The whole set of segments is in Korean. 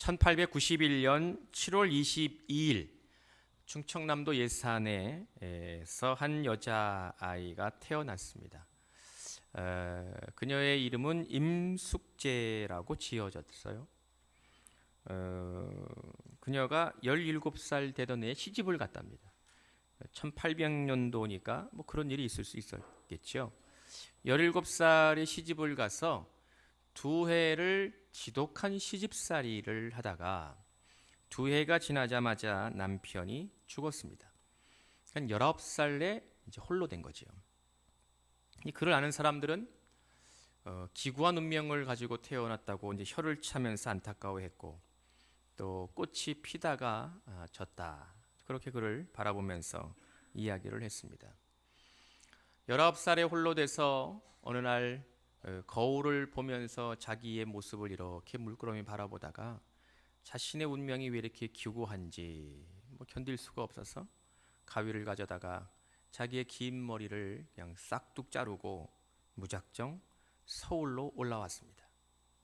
1891년 7월 22일 충청남도 예산에서 한 여자아이가 태어났습니다. 그녀의 이름은 임숙재라고 지어졌어요. 그녀가 17살 되던 해에 시집을 갔답니다. 1800년도니까 뭐 그런 일이 있을 수 있었겠죠. 17살에 시집을 가서 두 해를 지독한 시집살이를 하다가 두 해가 지나자마자 남편이 죽었습니다. 그러니까 19살에 이제 홀로 된 거죠. 이 글을 아는 사람들은 기구한 운명을 가지고 태어났다고 이제 혀를 차면서 안타까워했고, 또 꽃이 피다가 졌다, 그렇게 그를 바라보면서 이야기를 했습니다. 19살에 홀로 돼서 어느 날 거울을 보면서 자기의 모습을 이렇게 물끄러미 바라보다가 자신의 운명이 왜 이렇게 기구한지 견딜 수가 없어서 가위를 가져다가 자기의 긴 머리를 그냥 싹둑 자르고 무작정 서울로 올라왔습니다.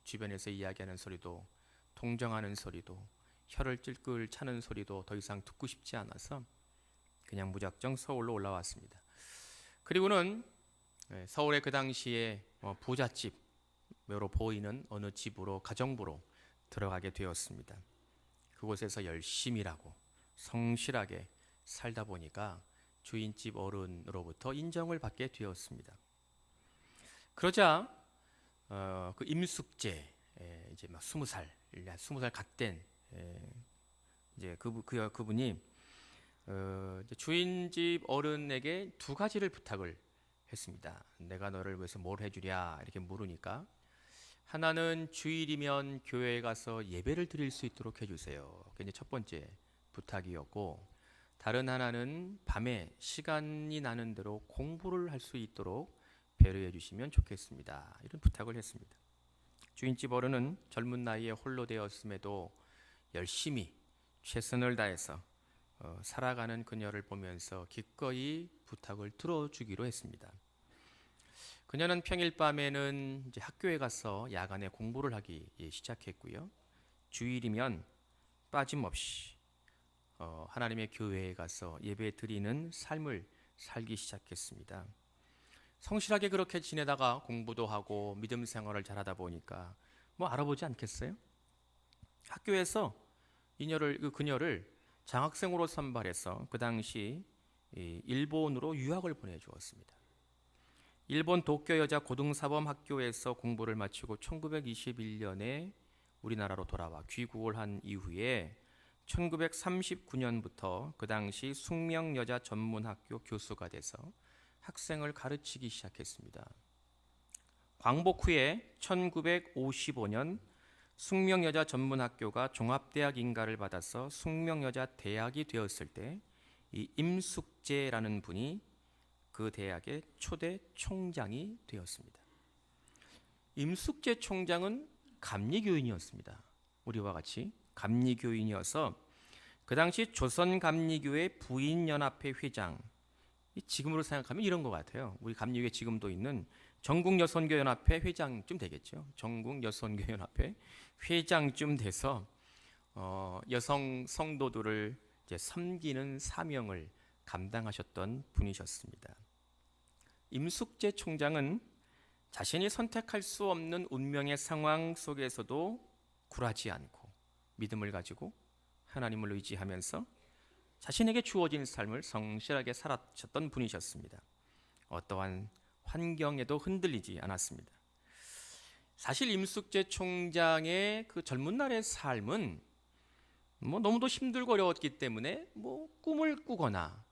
주변에서 이야기하는 소리도, 동정하는 소리도, 혀를 찔끔 차는 소리도 더 이상 듣고 싶지 않아서 그냥 무작정 서울로 올라왔습니다. 그리고는 서울의 그 당시에 부잣집으로 보이는 어느 집으로, 가정부로 들어가게 되었습니다. 그곳에서 열심히 일하고 성실하게 살다 보니까 주인집 어른으로부터 인정을 받게 되었습니다. 그러자 그 임숙재, 이제 막 20살 갓 된 이제 그분이 이제 주인집 어른에게 두 가지를 부탁을 했습니다. 내가 너를 위해서 뭘 해주랴 이렇게 물으니까, 하나는 주일이면 교회에 가서 예배를 드릴 수 있도록 해주세요. 그게 이제 첫 번째 부탁이었고, 다른 하나는 밤에 시간이 나는 대로 공부를 할 수 있도록 배려해 주시면 좋겠습니다. 이런 부탁을 했습니다. 주인집 어른은 젊은 나이에 홀로 되었음에도 열심히 최선을 다해서 살아가는 그녀를 보면서 기꺼이 부탁을 들어주기로 했습니다. 그녀는 평일 밤에는 이제 학교에 가서 야간에 공부를 하기 시작했고요. 주일이면 빠짐없이 하나님의 교회에 가서 예배 드리는 삶을 살기 시작했습니다. 성실하게 그렇게 지내다가 공부도 하고 믿음 생활을 잘하다 보니까 알아보지 않겠어요? 학교에서 그녀를 장학생으로 선발해서 그 당시 일본으로 유학을 보내주었습니다. 일본 도쿄 여자 고등사범학교에서 공부를 마치고 1921년에 우리나라로 돌아와 귀국을 한 이후에 1939년부터 그 당시 숙명여자전문학교 교수가 돼서 학생을 가르치기 시작했습니다. 광복 후에 1955년 숙명여자전문학교가 종합대학 인가를 받아서 숙명여자대학이 되었을 때 이 임숙재라는 분이 그 대학의 초대 총장이 되었습니다. 임숙재 총장은 감리교인이었습니다. 우리와 같이 감리교인이어서 그 당시 조선감리교회 부인연합회 회장, 지금으로 생각하면 이런 것 같아요. 우리 감리교회 지금도 있는 전국여성교연합회 회장쯤 되겠죠. 전국여성교연합회 회장쯤 돼서 여성 성도들을 이제 섬기는 사명을 감당하셨던 분이셨습니다. 임숙재 총장은 자신이 선택할 수 없는 운명의 상황 속에서도 굴하지 않고 믿음을 가지고 하나님을 의지하면서 자신에게 주어진 삶을 성실하게 살아셨던 분이셨습니다. 어떠한 환경에도 흔들리지 않았습니다. 사실 임숙재 총장의 그 젊은 날의 삶은 너무도 힘들고 어려웠기 때문에 꿈을 꾸거나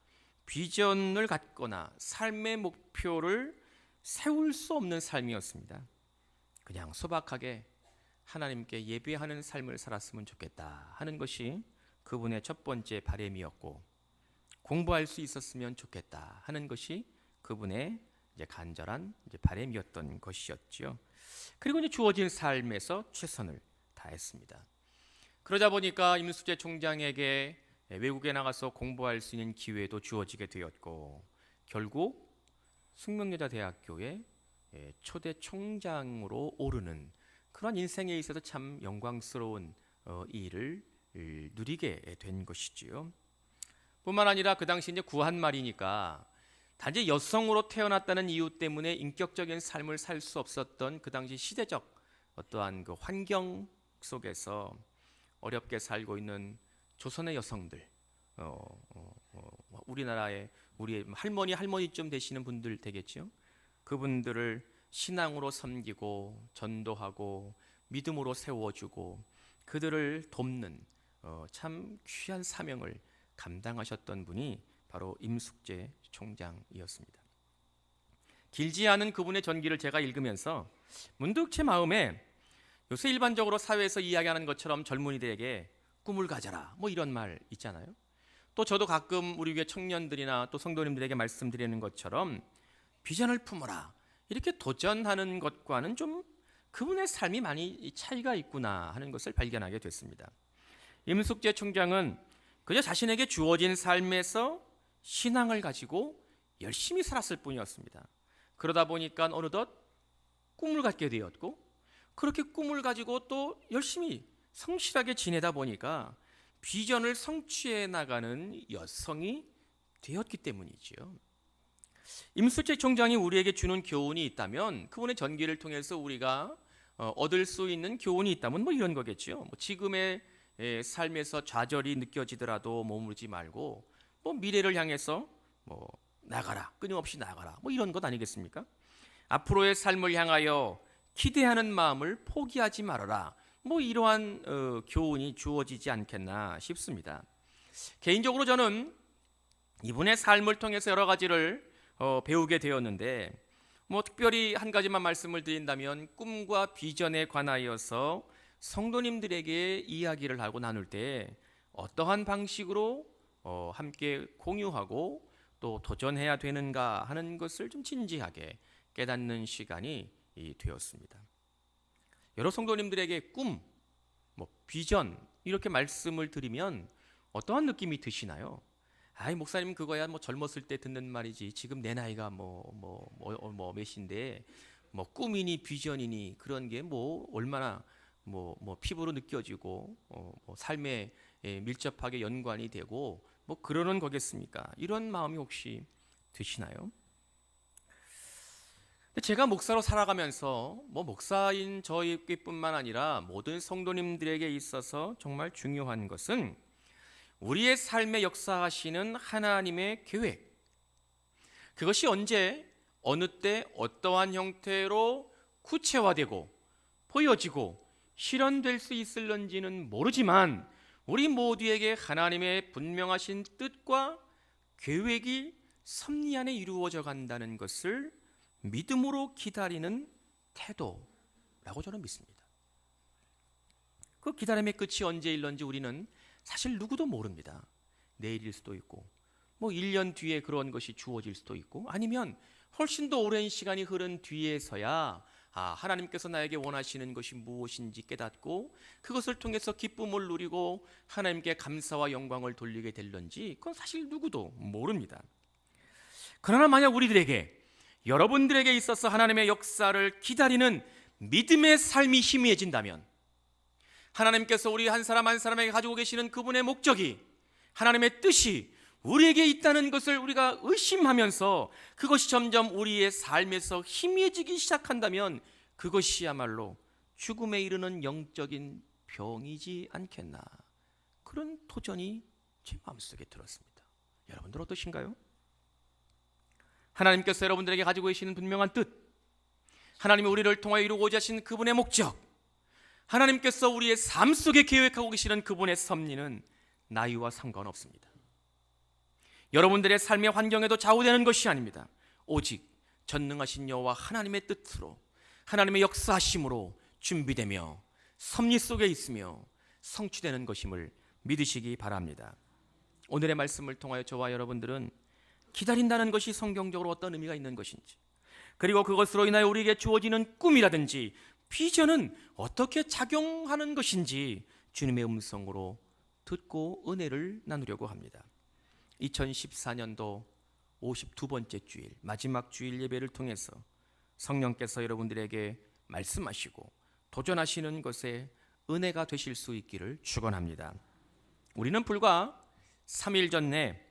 비전을 갖거나 삶의 목표를 세울 수 없는 삶이었습니다. 그냥 소박하게 하나님께 예배하는 삶을 살았으면 좋겠다 하는 것이 그분의 첫 번째 바람이었고, 공부할 수 있었으면 좋겠다 하는 것이 그분의 이제 간절한 바람이었던 것이었죠. 그리고 이제 주어진 삶에서 최선을 다했습니다. 그러다 보니까 임숙재 총장에게 외국에 나가서 공부할 수 있는 기회도 주어지게 되었고, 결국 숙명여자대학교의 초대 총장으로 오르는 그런 인생에 있어서 참 영광스러운 이 일을 누리게 된 것이지요. 뿐만 아니라 그 당시 이제 구한말이니까 단지 여성으로 태어났다는 이유 때문에 인격적인 삶을 살 수 없었던 그 당시 시대적 어떠한 그 환경 속에서 어렵게 살고 있는 조선의 여성들, 우리나라의 우리 할머니쯤 되시는 분들 되겠죠. 그분들을 신앙으로 섬기고 전도하고 믿음으로 세워주고 그들을 돕는 참 귀한 사명을 감당하셨던 분이 바로 임숙재 총장이었습니다. 길지 않은 그분의 전기를 제가 읽으면서 문득 제 마음에 요새 일반적으로 사회에서 이야기하는 것처럼 젊은이들에게 꿈을 가져라 뭐 이런 말 있잖아요. 또 저도 가끔 우리 교회 청년들이나 또 성도님들에게 말씀드리는 것처럼 비전을 품어라 이렇게 도전하는 것과는 좀 그분의 삶이 많이 차이가 있구나 하는 것을 발견하게 됐습니다. 임숙재 총장은 그저 자신에게 주어진 삶에서 신앙을 가지고 열심히 살았을 뿐이었습니다. 그러다 보니까 어느덧 꿈을 갖게 되었고 그렇게 꿈을 가지고 또 열심히 성실하게 지내다 보니까 비전을 성취해 나가는 여성이 되었기 때문이지요. 임숙재 총장이 우리에게 주는 교훈이 있다면 그분의 전기를 통해서 우리가 얻을 수 있는 교훈이 있다면 뭐 이런 거겠죠. 지금의 삶에서 좌절이 느껴지더라도 머무르지 말고 미래를 향해서 나가라, 끊임없이 나가라, 이런 것 아니겠습니까? 앞으로의 삶을 향하여 기대하는 마음을 포기하지 말아라. 이러한 교훈이 주어지지 않겠나 싶습니다. 개인적으로 저는 이분의 삶을 통해서 여러 가지를 배우게 되었는데 특별히 한 가지만 말씀을 드린다면 꿈과 비전에 관하여서 성도님들에게 이야기를 하고 나눌 때 어떠한 방식으로 함께 공유하고 또 도전해야 되는가 하는 것을 좀 진지하게 깨닫는 시간이 되었습니다. 여러 성도님들에게 꿈, 비전 이렇게 말씀을 드리면 어떠한 느낌이 드시나요? 아이 목사님 그거야 젊었을 때 듣는 말이지 지금 내 나이가 몇인데 꿈이니 비전이니 그런 게 얼마나 피부로 느껴지고 삶에 밀접하게 연관이 되고 그러는 거겠습니까? 이런 마음이 혹시 드시나요? 제가 목사로 살아가면서 목사인 저희뿐만 아니라 모든 성도님들에게 있어서 정말 중요한 것은 우리의 삶에 역사하시는 하나님의 계획, 그것이 언제 어느 때 어떠한 형태로 구체화되고 보여지고 실현될 수 있을런지는 모르지만 우리 모두에게 하나님의 분명하신 뜻과 계획이 섭리 안에 이루어져 간다는 것을 믿음으로 기다리는 태도라고 저는 믿습니다. 그 기다림의 끝이 언제일런지 우리는 사실 누구도 모릅니다. 내일일 수도 있고 1년 뒤에 그런 것이 주어질 수도 있고 아니면 훨씬 더 오랜 시간이 흐른 뒤에서야 하나님께서 나에게 원하시는 것이 무엇인지 깨닫고 그것을 통해서 기쁨을 누리고 하나님께 감사와 영광을 돌리게 될런지 그건 사실 누구도 모릅니다. 그러나 만약 우리들에게 여러분들에게 있어서 하나님의 역사를 기다리는 믿음의 삶이 희미해진다면 하나님께서 우리 한 사람 한 사람에게 가지고 계시는 그분의 목적이 하나님의 뜻이 우리에게 있다는 것을 우리가 의심하면서 그것이 점점 우리의 삶에서 희미해지기 시작한다면 그것이야말로 죽음에 이르는 영적인 병이지 않겠나 그런 도전이 제 마음속에 들었습니다. 여러분들 어떠신가요? 하나님께서 여러분들에게 가지고 계시는 분명한 뜻, 하나님이 우리를 통하여 이루고자 하신 그분의 목적, 하나님께서 우리의 삶 속에 계획하고 계시는 그분의 섭리는 나이와 상관없습니다. 여러분들의 삶의 환경에도 좌우되는 것이 아닙니다. 오직 전능하신 여호와 하나님의 뜻으로 하나님의 역사하심으로 준비되며 섭리 속에 있으며 성취되는 것임을 믿으시기 바랍니다. 오늘의 말씀을 통하여 저와 여러분들은 기다린다는 것이 성경적으로 어떤 의미가 있는 것인지, 그리고 그것으로 인하여 우리에게 주어지는 꿈이라든지 비전은 어떻게 작용하는 것인지 주님의 음성으로 듣고 은혜를 나누려고 합니다. 2014년도 52번째 주일, 마지막 주일 예배를 통해서 성령께서 여러분들에게 말씀하시고 도전하시는 것에 은혜가 되실 수 있기를 축원합니다. 우리는 불과 3일 전에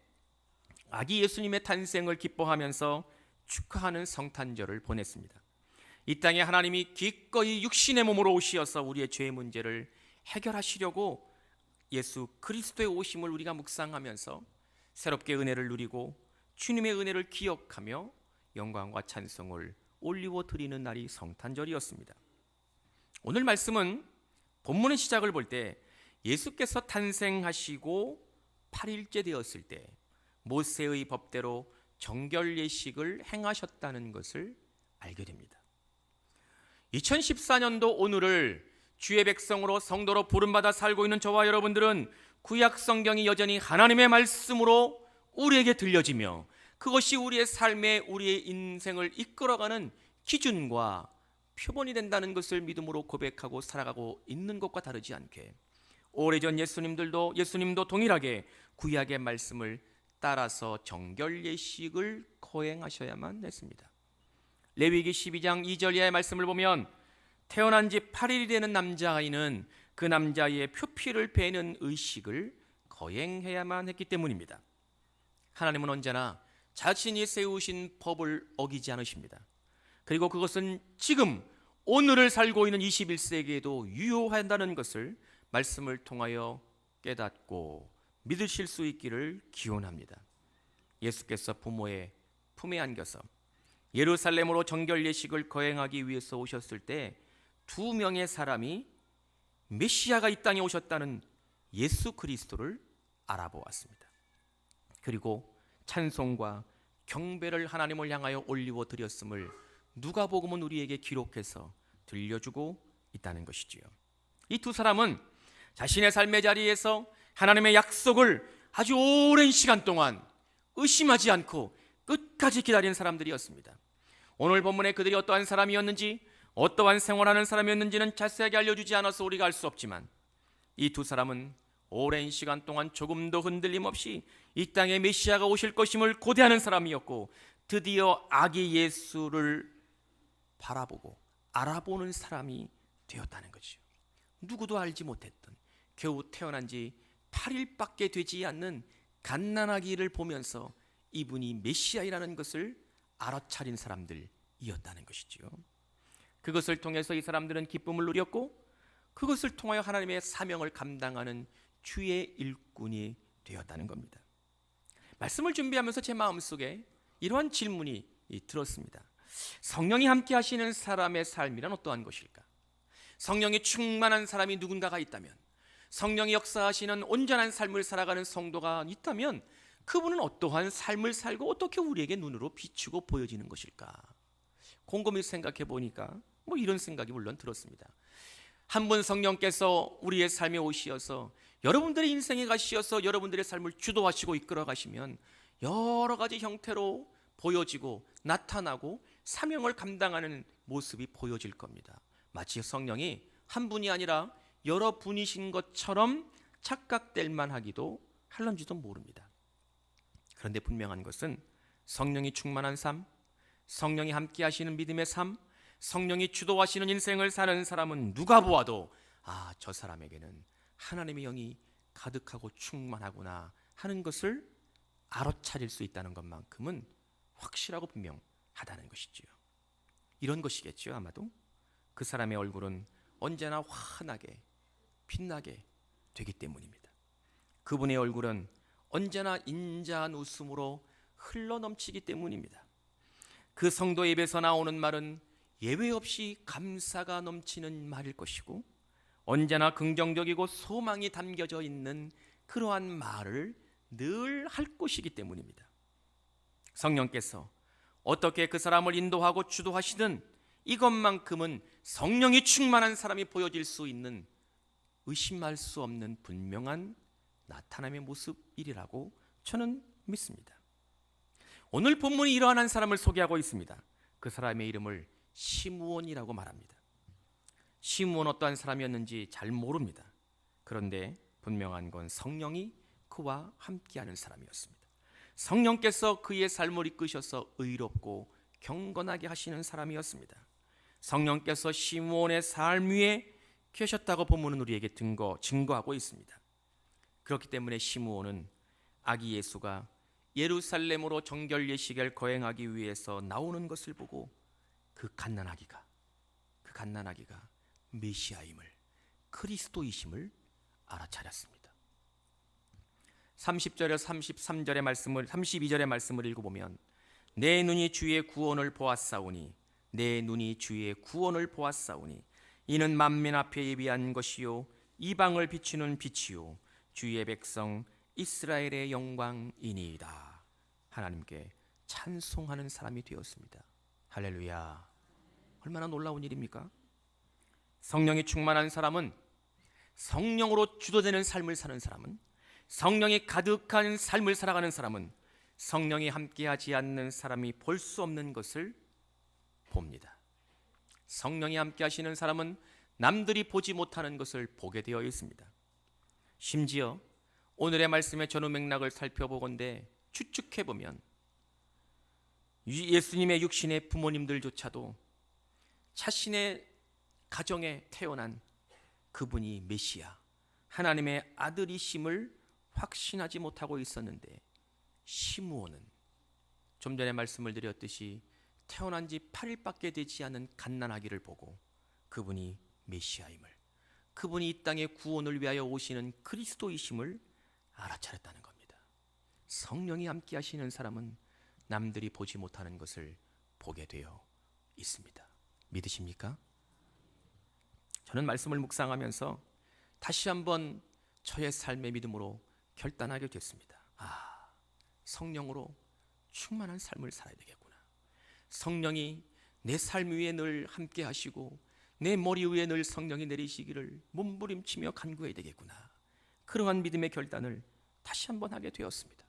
아기 예수님의 탄생을 기뻐하면서 축하하는 성탄절을 보냈습니다. 이 땅에 하나님이 기꺼이 육신의 몸으로 오시어서 우리의 죄의 문제를 해결하시려고 예수 그리스도의 오심을 우리가 묵상하면서 새롭게 은혜를 누리고 주님의 은혜를 기억하며 영광과 찬송을 올리워 드리는 날이 성탄절이었습니다. 오늘 말씀은 본문의 시작을 볼 때 예수께서 탄생하시고 8일째 되었을 때 모세의 법대로 정결 예식을 행하셨다는 것을 알게 됩니다. 2014년도 오늘을 주의 백성으로 성도로 부름받아 살고 있는 저와 여러분들은 구약 성경이 여전히 하나님의 말씀으로 우리에게 들려지며 그것이 우리의 삶에 우리의 인생을 이끌어가는 기준과 표본이 된다는 것을 믿음으로 고백하고 살아가고 있는 것과 다르지 않게 오래전 예수님도 동일하게 구약의 말씀을 따라서 정결 예식을 거행하셔야만 했습니다. 레위기 12장 2절 이하의 말씀을 보면 태어난 지 8일이 되는 남자아이는 그 남자아이의 표피를 베는 의식을 거행해야만 했기 때문입니다. 하나님은 언제나 자신이 세우신 법을 어기지 않으십니다. 그리고 그것은 지금 오늘을 살고 있는 21세기에도 유효한다는 것을 말씀을 통하여 깨닫고 믿으실 수 있기를 기원합니다. 예수께서 부모의 품에 안겨서 예루살렘으로 정결 예식을 거행하기 위해서 오셨을 때 2명의 사람이 메시아가 이 땅에 오셨다는 예수 그리스도를 알아보았습니다. 그리고 찬송과 경배를 하나님을 향하여 올리워 드렸음을 누가복음은 우리에게 기록해서 들려주고 있다는 것이지요. 이 두 사람은 자신의 삶의 자리에서 하나님의 약속을 아주 오랜 시간 동안 의심하지 않고 끝까지 기다린 사람들이었습니다. 오늘 본문에 그들이 어떠한 사람이었는지 어떠한 생활하는 사람이었는지는 자세하게 알려주지 않아서 우리가 알 수 없지만 이 두 사람은 오랜 시간 동안 조금도 흔들림 없이 이 땅에 메시아가 오실 것임을 고대하는 사람이었고 드디어 아기 예수를 바라보고 알아보는 사람이 되었다는 거죠. 누구도 알지 못했던 겨우 태어난 지 8일밖에 되지 않는 갓난아기를 보면서 이분이 메시아이라는 것을 알아차린 사람들이었다는 것이지요. 그것을 통해서 이 사람들은 기쁨을 누렸고 그것을 통하여 하나님의 사명을 감당하는 주의 일꾼이 되었다는 겁니다. 말씀을 준비하면서 제 마음속에 이러한 질문이 들었습니다. 성령이 함께 하시는 사람의 삶이란 어떠한 것일까? 성령이 충만한 사람이 누군가가 있다면, 성령이 역사하시는 온전한 삶을 살아가는 성도가 있다면 그분은 어떠한 삶을 살고 어떻게 우리에게 눈으로 비추고 보여지는 것일까? 곰곰이 생각해 보니까 이런 생각이 물론 들었습니다. 한 분 성령께서 우리의 삶에 오시어서 여러분들의 인생에 가시어서 여러분들의 삶을 주도하시고 이끌어 가시면 여러 가지 형태로 보여지고 나타나고 사명을 감당하는 모습이 보여질 겁니다. 마치 성령이 한 분이 아니라 여러 분이신 것처럼 착각될 만하기도 할런지도 모릅니다. 그런데 분명한 것은 성령이 충만한 삶, 성령이 함께 하시는 믿음의 삶, 성령이 주도하시는 인생을 사는 사람은 누가 보아도 저 사람에게는 하나님의 영이 가득하고 충만하구나 하는 것을 알아차릴 수 있다는 것만큼은 확실하고 분명하다는 것이지요. 이런 것이겠죠. 아마도 그 사람의 얼굴은 언제나 환하게 빛나게 되기 때문입니다. 그분의 얼굴은 언제나 인자한 웃음으로 흘러넘치기 때문입니다. 그 성도의 입에서 나오는 말은 예외 없이 감사가 넘치는 말일 것이고 언제나 긍정적이고 소망이 담겨져 있는 그러한 말을 늘 할 것이기 때문입니다. 성령께서 어떻게 그 사람을 인도하고 주도하시든 이것만큼은 성령이 충만한 사람이 보여질 수 있는 의심할 수 없는 분명한 나타남의 모습이라고 저는 믿습니다. 오늘 본문이 이러한 한 사람을 소개하고 있습니다. 그 사람의 이름을 시므온이라고 말합니다. 시므온 어떠한 사람이었는지 잘 모릅니다. 그런데 분명한 건 성령이 그와 함께하는 사람이었습니다. 성령께서 그의 삶을 이끄셔서 의롭고 경건하게 하시는 사람이었습니다. 성령께서 시므온의 삶 위에 계셨다고 본문은 우리에게 증거하고 있습니다. 그렇기 때문에 시므온은 아기 예수가 예루살렘으로 정결 예식을 거행하기 위해서 나오는 것을 보고 그 갓난아기가 메시아임을, 그리스도이심을 알아차렸습니다. 30절에 33절의 말씀을 32절의 말씀을 읽어보면 내 눈이 주의 구원을 보았사오니 이는 만민 앞에 예비한 것이요 이방을 비추는 빛이요 주의 백성 이스라엘의 영광이니이다. 하나님께 찬송하는 사람이 되었습니다. 할렐루야. 얼마나 놀라운 일입니까? 성령이 충만한 사람은, 성령으로 주도되는 삶을 사는 사람은, 성령이 가득한 삶을 살아가는 사람은 성령이 함께하지 않는 사람이 볼 수 없는 것을 봅니다. 성령이 함께하시는 사람은 남들이 보지 못하는 것을 보게 되어 있습니다. 심지어 오늘의 말씀의 전후 맥락을 살펴보건대 추측해보면 예수님의 육신의 부모님들조차도 자신의 가정에 태어난 그분이 메시아, 하나님의 아들이심을 확신하지 못하고 있었는데, 시므온은 좀 전에 말씀을 드렸듯이 태어난 지 8일밖에 되지 않은 갓난아기를 보고 그분이 메시아임을, 그분이 이 땅의 구원을 위하여 오시는 그리스도이심을 알아차렸다는 겁니다. 성령이 함께 하시는 사람은 남들이 보지 못하는 것을 보게 되어 있습니다. 믿으십니까? 저는 말씀을 묵상하면서 다시 한번 저의 삶의 믿음으로 결단하게 됐습니다. 성령으로 충만한 삶을 살아야 되겠구나. 성령이 내 삶 위에 늘 함께 하시고 내 머리 위에 늘 성령이 내리시기를 몸부림치며 간구해야 되겠구나. 그러한 믿음의 결단을 다시 한번 하게 되었습니다.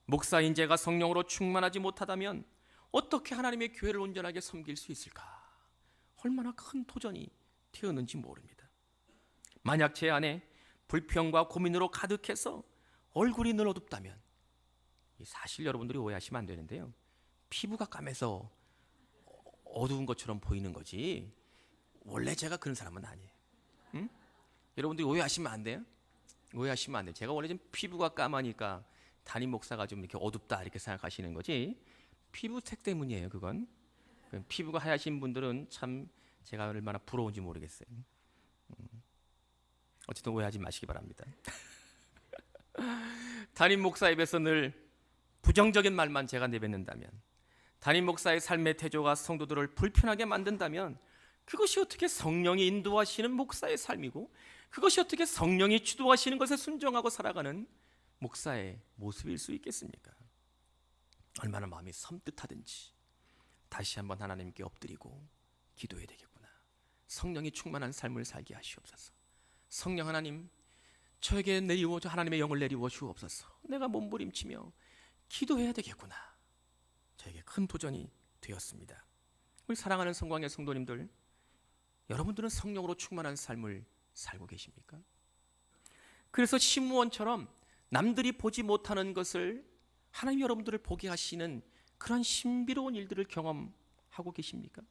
목사인 제가 성령으로 충만하지 못하다면 어떻게 하나님의 교회를 온전하게 섬길 수 있을까? 얼마나 큰 도전이 되었는지 모릅니다. 만약 제 안에 불평과 고민으로 가득해서 얼굴이 늘 어둡다면, 사실 여러분들이 오해하시면 안 되는데요, 피부가 까매서 어두운 것처럼 보이는 거지 원래 제가 그런 사람은 아니에요. 응? 여러분들이 오해하시면 안 돼요. 오해하시면 안 돼요. 제가 원래 좀 피부가 까마니까 담임 목사가 좀 이렇게 어둡다 이렇게 생각하시는 거지 피부색 때문이에요. 그건 피부가 하얗신 분들은 참 제가 얼마나 부러운지 모르겠어요. 어쨌든 오해하지 마시기 바랍니다. 담임 목사 입에서 늘 부정적인 말만 제가 내뱉는다면, 담임 목사의 삶의 태조가 성도들을 불편하게 만든다면 그것이 어떻게 성령이 인도하시는 목사의 삶이고, 그것이 어떻게 성령이 주도하시는 것에 순종하고 살아가는 목사의 모습일 수 있겠습니까? 얼마나 마음이 섬뜩하든지 다시 한번 하나님께 엎드리고 기도해야 되겠구나. 성령이 충만한 삶을 살게 하시옵소서. 성령 하나님, 저에게 하나님의 영을 내리워 주옵소서. 내가 몸부림치며 기도해야 되겠구나. 저에게 큰 도전이 되었습니다. 우리 사랑하는 성광의 성도님들, 여러분들은 성령으로 충만한 삶을 살고 계십니까? 그래서 시므온처럼 남들이 보지 못하는 것을 하나님 여러분들을 보게 하시는 그런 신비로운 일들을 경험하고 계십니까?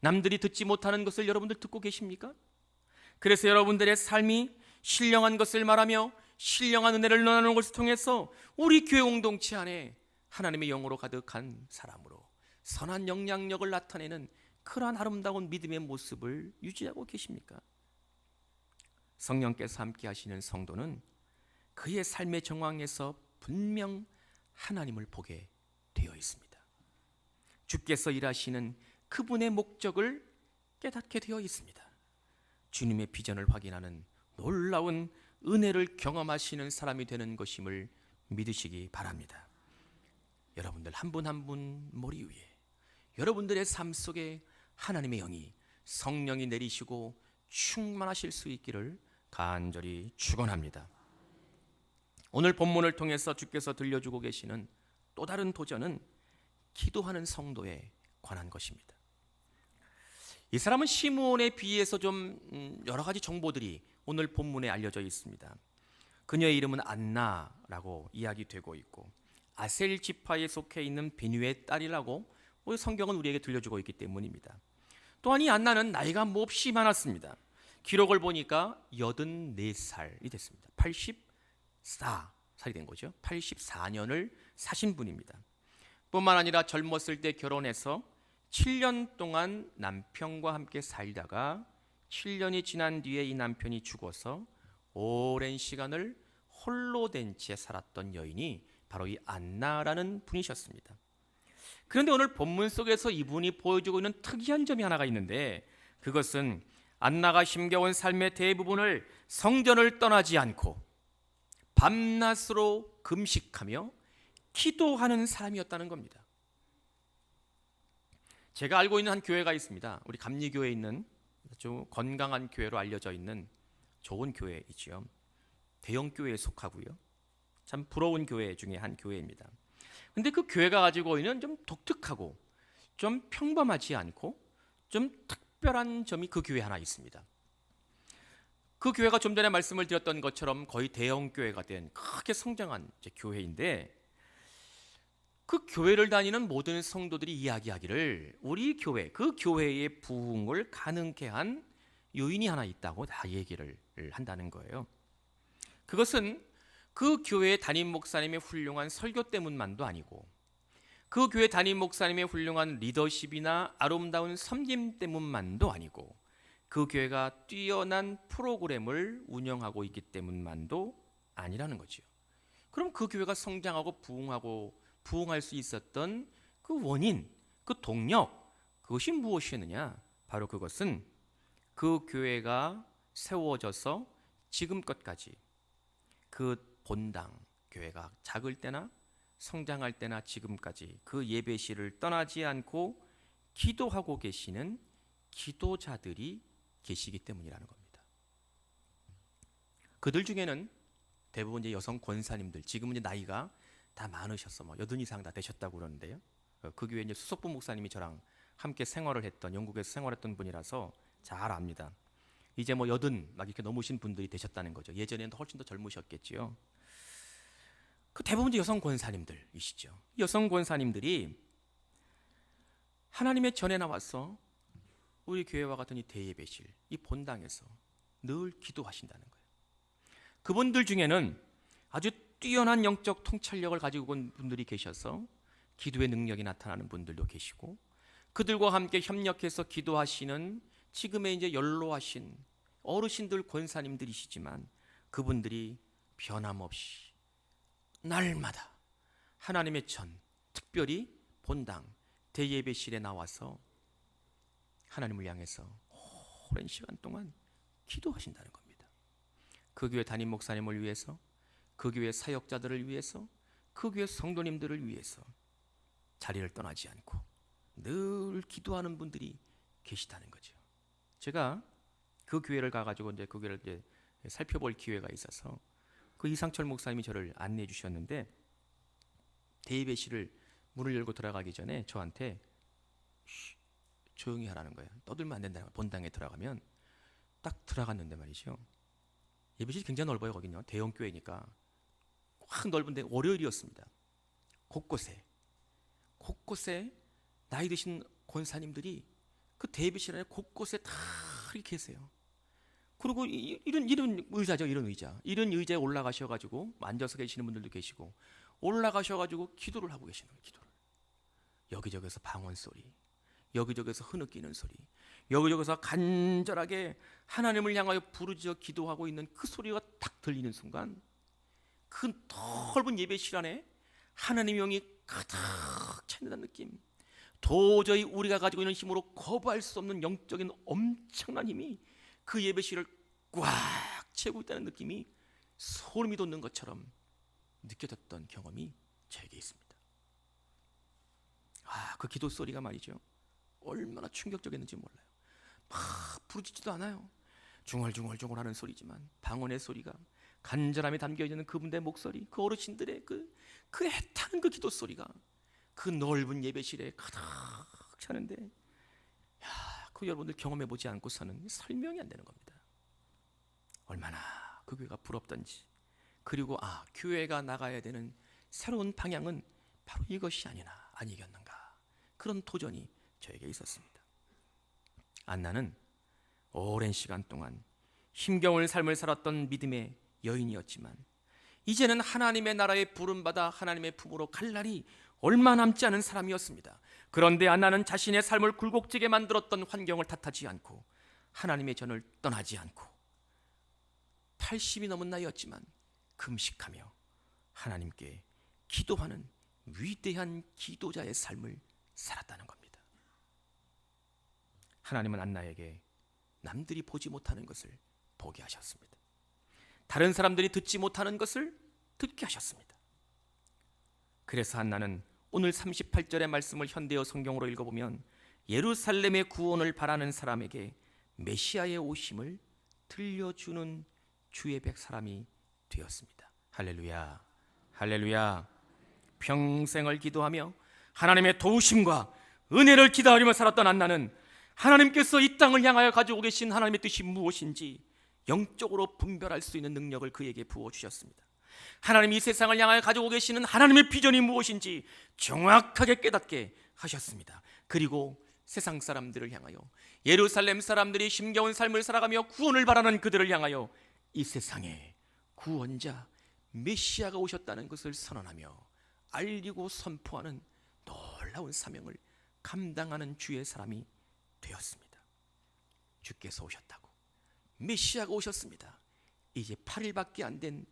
남들이 듣지 못하는 것을 여러분들 듣고 계십니까? 그래서 여러분들의 삶이 신령한 것을 말하며 신령한 은혜를 나누는 것을 통해서 우리 교회 공동체 안에 하나님의 영으로 가득한 사람으로 선한 영향력을 나타내는 그러한 아름다운 믿음의 모습을 유지하고 계십니까? 성령께서 함께 하시는 성도는 그의 삶의 정황에서 분명 하나님을 보게 되어 있습니다. 주께서 일하시는 그분의 목적을 깨닫게 되어 있습니다. 주님의 비전을 확인하는 놀라운 은혜를 경험하시는 사람이 되는 것임을 믿으시기 바랍니다. 여러분들 한 분 한 분 머리 위에, 여러분들의 삶 속에 하나님의 영이, 성령이 내리시고 충만하실 수 있기를 간절히 축원합니다. 오늘 본문을 통해서 주께서 들려주고 계시는 또 다른 도전은 기도하는 성도에 관한 것입니다. 이 사람은 시므온에 비해서 좀 여러 가지 정보들이 오늘 본문에 알려져 있습니다. 그녀의 이름은 안나라고 이야기되고 있고, 아셀 지파에 속해 있는 베뉴의 딸이라고 성경은 우리에게 들려주고 있기 때문입니다. 또한 이 안나는 나이가 몹시 많았습니다. 기록을 보니까 84살이 됐습니다. 84살이 된 거죠. 84년을 사신 분입니다. 뿐만 아니라 젊었을 때 결혼해서 7년 동안 남편과 함께 살다가 7년이 지난 뒤에 이 남편이 죽어서 오랜 시간을 홀로 된 채 살았던 여인이 바로 이 안나라는 분이셨습니다. 그런데 오늘 본문 속에서 이분이 보여주고 있는 특이한 점이 하나가 있는데, 그것은 안나가 힘겨운 삶의 대부분을 성전을 떠나지 않고 밤낮으로 금식하며 기도하는 사람이었다는 겁니다. 제가 알고 있는 한 교회가 있습니다. 우리 감리교회에 있는 아주 건강한 교회로 알려져 있는 좋은 교회이지요. 대형 교회에 속하고요. 참 부러운 교회 중에 한 교회입니다. 근데 그 교회가 가지고 있는 좀 독특하고 좀 평범하지 않고 좀 특별한 점이 그 교회에 하나 있습니다. 그 교회가 좀 전에 말씀을 드렸던 것처럼 거의 대형 교회가 된 크게 성장한 교회인데, 그 교회를 다니는 모든 성도들이 이야기하기를 우리 교회, 그 교회의 부흥을 가능케 한 요인이 하나 있다고 다 얘기를 한다는 거예요. 그것은 그 교회의 담임 목사님의 훌륭한 설교 때문만도 아니고, 그 교회 담임 목사님의 훌륭한 리더십이나 아름다운 섬김 때문만도 아니고, 그 교회가 뛰어난 프로그램을 운영하고 있기 때문만도 아니라는 거죠. 그럼 그 교회가 성장하고 부흥할 수 있었던 그 원인, 그 동력, 그것이 무엇이었느냐? 바로 그것은 그 교회가 세워져서 지금껏까지 그 본당, 교회가 작을 때나 성장할 때나 지금까지 그 예배실을 떠나지 않고 기도하고 계시는 기도자들이 계시기 때문이라는 겁니다. 그들 중에는 대부분 이제 여성 권사님들, 지금은 이제 나이가 다 많으셔서 80 이상 다 되셨다고 그러는데요. 그 교회 이제 수석부 목사님이 저랑 함께 생활을 했던, 영국에서 생활했던 분이라서 잘 압니다. 이제 80 막 이렇게 넘으신 분들이 되셨다는 거죠. 예전에는 훨씬 더 젊으셨겠지요. 그 대부분 이제 여성 권사님들이시죠. 여성 권사님들이 하나님의 전에 나와서 우리 교회와 같은 이 대예배실, 이 본당에서 늘 기도하신다는 거예요. 그분들 중에는 아주 뛰어난 영적 통찰력을 가지고 온 분들이 계셔서 기도의 능력이 나타나는 분들도 계시고, 그들과 함께 협력해서 기도하시는 지금의 이제 연로하신 어르신들 권사님들이시지만, 그분들이 변함없이 날마다 하나님의 전, 특별히 본당 대예배실에 나와서 하나님을 향해서 오랜 시간 동안 기도하신다는 겁니다. 그 교회 담임 목사님을 위해서, 그 교회 사역자들을 위해서, 그 교회 성도님들을 위해서 자리를 떠나지 않고 늘 기도하는 분들이 계시다는 거죠. 제가 그 교회를 가가지고 이제 그 교회를 이제 살펴볼 기회가 있어서 그 이상철 목사님이 저를 안내해 주셨는데, 대예배실을 문을 열고 들어가기 전에 저한테 조용히 하라는 거예요. 떠들면 안 된다는 거예요. 본당에 들어가면. 딱 들어갔는데 말이죠, 예배실이 굉장히 넓어요. 거긴요, 대형 교회니까 확 넓은데 월요일이었습니다. 곳곳에 나이 드신 권사님들이 그 대예배실 안에 곳곳에 다 이렇게 계세요. 그리고 이런 의자죠. 이런 의자에 올라가셔가지고 앉아서 계시는 분들도 계시고, 올라가셔가지고 기도를 하고 계시는 거예요. 기도를. 여기저기서 방언 소리, 여기저기서 흐느끼는 소리, 여기저기서 간절하게 하나님을 향하여 부르짖어 기도하고 있는 그 소리가 딱 들리는 순간, 그 넓은 예배실 안에 하나님의 영이 가득 찬다는 느낌, 도저히 우리가 가지고 있는 힘으로 거부할 수 없는 영적인 엄청난 힘이 그 예배실을 꽉 채우고 있다는 느낌이 소름이 돋는 것처럼 느껴졌던 경험이 저에게 있습니다. 그 기도 소리가 말이죠, 얼마나 충격적이었는지 몰라요. 막 부르짖지도 않아요. 중얼중얼 하는 소리지만 방언의 소리가, 간절함이 담겨있는 그분들의 목소리, 그 어르신들의 그 애타는 그 기도 소리가 그 넓은 예배실에 가득 차는데, 그 여러분들 경험해보지 않고서는 설명이 안 되는 겁니다. 얼마나 그 교회가 부럽던지, 그리고 교회가 나가야 되는 새로운 방향은 바로 이것이 아니겠는가, 그런 도전이 저에게 있었습니다. 안나는 오랜 시간 동안 힘겨운 삶을 살았던 믿음의 여인이었지만 이제는 하나님의 나라에 부름받아 하나님의 품으로 갈 날이 얼마 남지 않은 사람이었습니다. 그런데 안나는 자신의 삶을 굴곡지게 만들었던 환경을 탓하지 않고 하나님의 전을 떠나지 않고 80이 넘은 나이였지만 금식하며 하나님께 기도하는 위대한 기도자의 삶을 살았다는 겁니다. 하나님은 안나에게 남들이 보지 못하는 것을 보게 하셨습니다. 다른 사람들이 듣지 못하는 것을 듣게 하셨습니다. 그래서 한나는 오늘 38절의 말씀을 현대어 성경으로 읽어보면 예루살렘의 구원을 바라는 사람에게 메시아의 오심을 들려주는 주의 백 사람이 되었습니다. 할렐루야, 할렐루야. 평생을 기도하며 하나님의 도우심과 은혜를 기다리며 살았던 한나는 하나님께서 이 땅을 향하여 가지고 계신 하나님의 뜻이 무엇인지 영적으로 분별할 수 있는 능력을 그에게 부어주셨습니다. 하나님이 이 세상을 향하여 가지고 계시는 하나님의 비전이 무엇인지 정확하게 깨닫게 하셨습니다. 그리고 세상 사람들을 향하여, 예루살렘 사람들이 힘겨운 삶을 살아가며 구원을 바라는 그들을 향하여 이 세상에 구원자 메시아가 오셨다는 것을 선언하며 알리고 선포하는 놀라운 사명을 감당하는 주의 사람이 되었습니다. 주께서 오셨다고, 메시아가 오셨습니다. 이제 8일밖에 안 된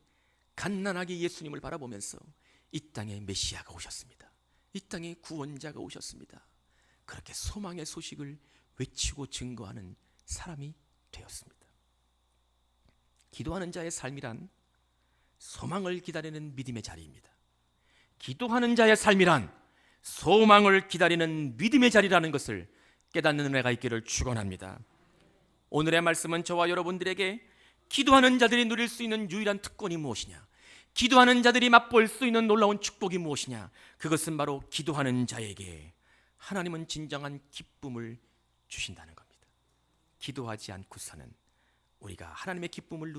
갓난아기 예수님을 바라보면서 이 땅에 메시아가 오셨습니다. 이 땅에 구원자가 오셨습니다. 그렇게 소망의 소식을 외치고 증거하는 사람이 되었습니다. 기도하는 자의 삶이란 소망을 기다리는 믿음의 자리입니다. 기도하는 자의 삶이란 소망을 기다리는 믿음의 자리라는 것을 깨닫는 은혜가 있기를 축원합니다. 오늘의 말씀은 저와 여러분들에게 기도하는 자들이 누릴 수 있는 유일한 특권이 무엇이냐, 기도하는 자들이 맛볼 수 있는 놀라운 축복이 무엇이냐, 그것은 바로 기도하는 자에게 하나님은 진정한 기쁨을 주신다는 겁니다. 기도하지 않고서는 우리가 하나님의 기쁨을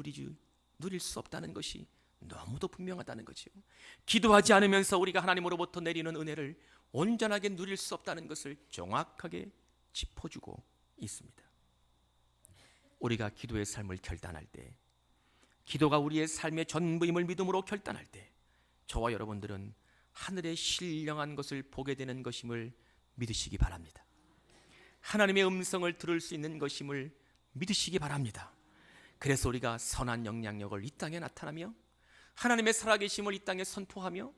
누릴 수 없다는 것이 너무도 분명하다는 거죠. 기도하지 않으면서 우리가 하나님으로부터 내리는 은혜를 온전하게 누릴 수 없다는 것을 정확하게 짚어주고 있습니다. 우리가 기도의 삶을 결단할 때, 기도가 우리의 삶의 전부임을 믿음으로 결단할 때, 저와 여러분들은 하늘의 신령한 것을 보게 되는 것임을 믿으시기 바랍니다. 하나님의 음성을 들을 수 있는 것임을 믿으시기 바랍니다. 그래서 우리가 선한 영향력을 이 땅에 나타나며 하나님의 살아계심을 이 땅에 선포하며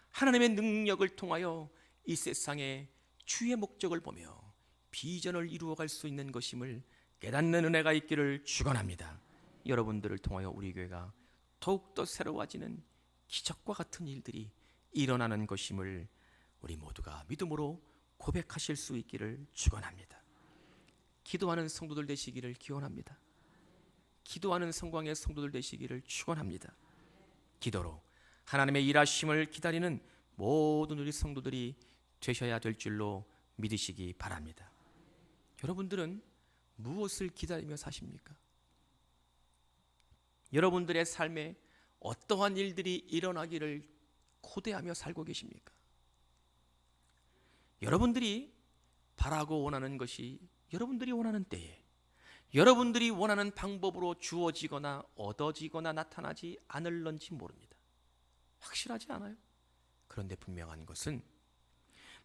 하나님의 능력을 통하여 이 세상에 주의 목적을 보며 비전을 이루어갈 수 있는 것임을 깨닫는 은혜가 있기를 축원합니다. 여러분들을 통하여 우리 교회가 더욱더 새로워지는 기적과 같은 일들이 일어나는 것임을 우리 모두가 믿음으로 고백하실 수 있기를 축원합니다. 기도하는 성도들 되시기를 기원합니다. 기도하는 성광의 성도들 되시기를 축원합니다. 기도로 하나님의 일하심을 기다리는 모든 우리 성도들이 되셔야 될 줄로 믿으시기 바랍니다. 여러분들은 무엇을 기다리며 사십니까? 여러분들의 삶에 어떠한 일들이 일어나기를 고대하며 살고 계십니까? 여러분들이 바라고 원하는 것이 여러분들이 원하는 때에, 여러분들이 원하는 방법으로 주어지거나 얻어지거나 나타나지 않을런지 모릅니다. 확실하지 않아요. 그런데 분명한 것은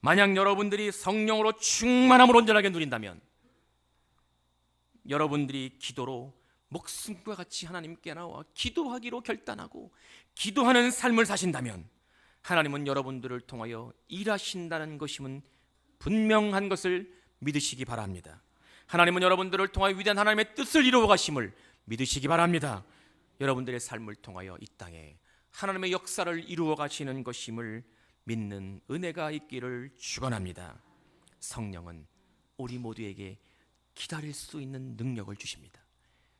만약 여러분들이 성령으로 충만함을 온전하게 누린다면, 여러분들이 기도로 목숨과 같이 하나님께 나와 기도하기로 결단하고 기도하는 삶을 사신다면 하나님은 여러분들을 통하여 일하신다는 것임은 분명한 것을 믿으시기 바랍니다. 하나님은 여러분들을 통하여 위대한 하나님의 뜻을 이루어 가심을 믿으시기 바랍니다. 여러분들의 삶을 통하여 이 땅에 하나님의 역사를 이루어 가시는 것임을 믿는 은혜가 있기를 축원합니다. 성령은 우리 모두에게 기다릴 수 있는 능력을 주십니다.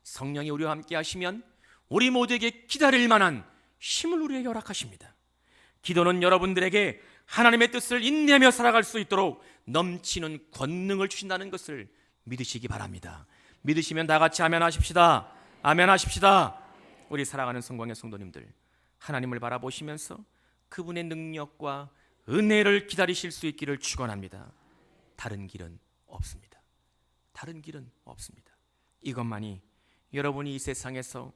성령이 우리와 함께 하시면 우리 모두에게 기다릴 만한 힘을 우리에게 허락하십니다. 기도는 여러분들에게 하나님의 뜻을 인내하며 살아갈 수 있도록 넘치는 권능을 주신다는 것을 믿으시기 바랍니다. 믿으시면 다 같이 아멘 하십시다. 아멘 하십시다. 우리 사랑하는 성광의 성도님들, 하나님을 바라보시면서 그분의 능력과 은혜를 기다리실 수 있기를 축원합니다. 다른 길은 없습니다. 다른 길은 없습니다. 이것만이 여러분이 이 세상에서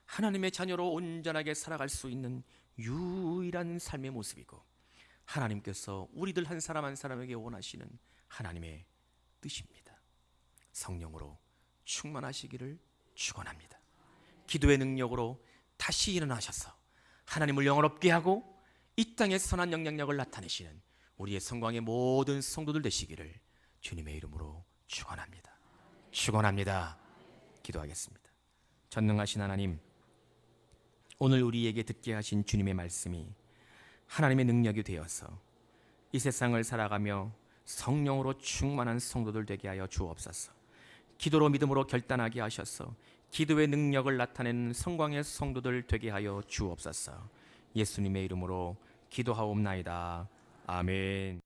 하나님의 자녀로 온전하게 살아갈 수 있는 유일한 삶의 모습이고, 하나님께서 우리들 한 사람 한 사람에게 원하시는 하나님의 뜻입니다. 성령으로 충만하시기를 축원합니다. 기도의 능력으로 다시 일어나셔서 하나님을 영원롭게 하고 이 땅에 선한 영향력을 나타내시는 우리의 성광의 모든 성도들 되시기를 주님의 이름으로 축원합니다. 축원합니다. 기도하겠습니다. 전능하신 하나님, 오늘 우리에게 듣게 하신 주님의 말씀이 하나님의 능력이 되어서 이 세상을 살아가며 성령으로 충만한 성도들 되게 하여 주옵소서. 기도로 믿음으로 결단하게 하셔서 기도의 능력을 나타내는 성광의 성도들 되게 하여 주옵소서. 예수님의 이름으로 기도하옵나이다. 아멘.